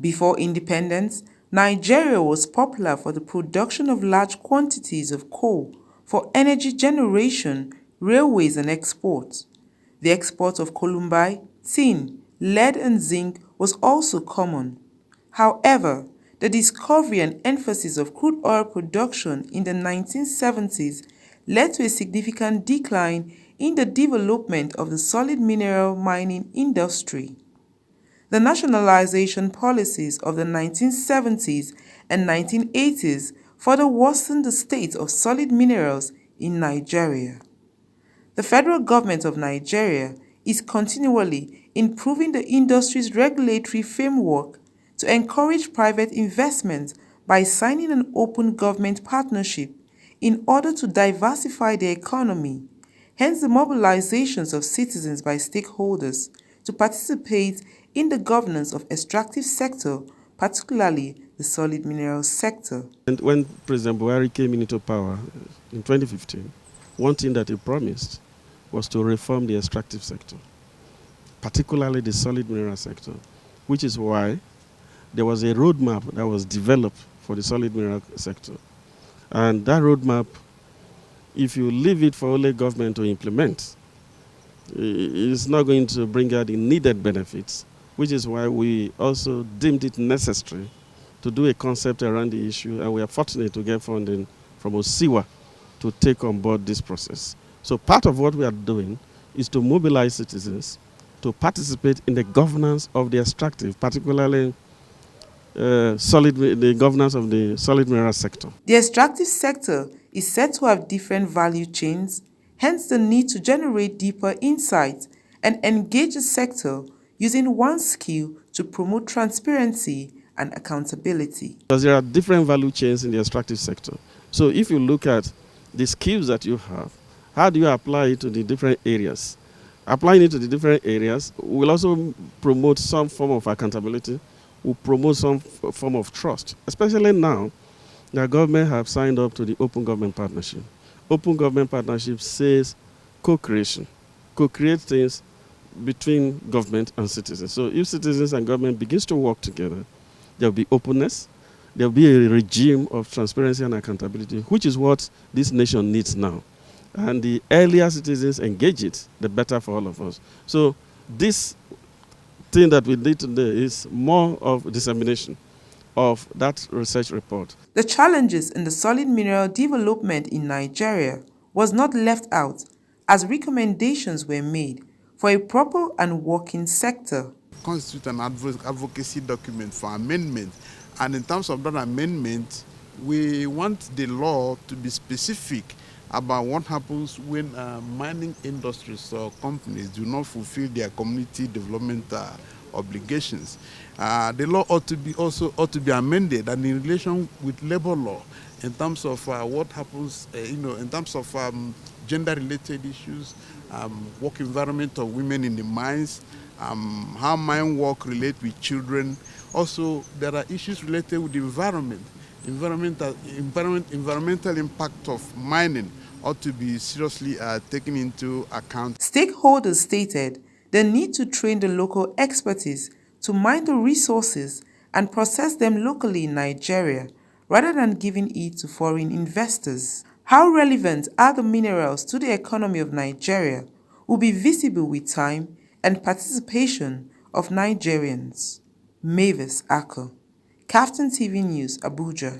Before independence, Nigeria was popular for the production of large quantities of coal for energy generation, railways and export. The export of columbi, tin, lead and zinc was also common. However, the discovery and emphasis of crude oil production in the 1970s led to a significant decline in the development of the solid mineral mining industry. The nationalization policies of the 1970s and 1980s further worsened the state of solid minerals in Nigeria. The federal government of Nigeria is continually improving the industry's regulatory framework to encourage private investment by signing an open government partnership in order to diversify the economy, hence the mobilizations of citizens by stakeholders to participate in the governance of extractive sector, particularly the solid minerals sector. And when President Buhari came into power in 2015, one thing that he promised was to reform the extractive sector, particularly the solid mineral sector, which is why there was a roadmap that was developed for the solid mineral sector. And that roadmap, if you leave it for only government to implement, it's not going to bring out the needed benefits, which is why we also deemed it necessary to do a concept around the issue, and we are fortunate to get funding from OSIWA to take on board this process. So part of what we are doing is to mobilize citizens to participate in the governance of the extractive, particularly the governance of the solid mineral sector. The extractive sector is said to have different value chains, hence the need to generate deeper insight and engage the sector using one skill to promote transparency and accountability. Because there are different value chains in the extractive sector. So if you look at the skills that you have, how do you apply it to the different areas? Applying it to the different areas will also promote some form of accountability, will promote some form of trust, especially now that government have signed up to the Open Government Partnership. Open Government Partnership says co-creation, co-create things between government and citizens. So if citizens and government begins to work together, there will be openness, there will be a regime of transparency and accountability, which is what this nation needs now. And the earlier citizens engage it, the better for all of us. So this thing that we did today is more of dissemination of that research report. The challenges in the solid mineral development in Nigeria was not left out, as recommendations were made for a proper and working sector. Constitute an advocacy document for amendment, and in terms of that amendment, we want the law to be specific about what happens when mining industries or companies do not fulfill their community development obligations. The law ought to be amended, and in relation with labor law, in terms of what happens, in terms of gender-related issues, work environment of women in the mines, how mine work relate with children. Also, there are issues related with the environment. Environmental impact of mining ought to be seriously taken into account. Stakeholders stated the need to train the local expertise to mine the resources and process them locally in Nigeria, rather than giving it to foreign investors. How relevant are the minerals to the economy of Nigeria will be visible with time and participation of Nigerians. Mavis Ako, Captain TV News, Abuja.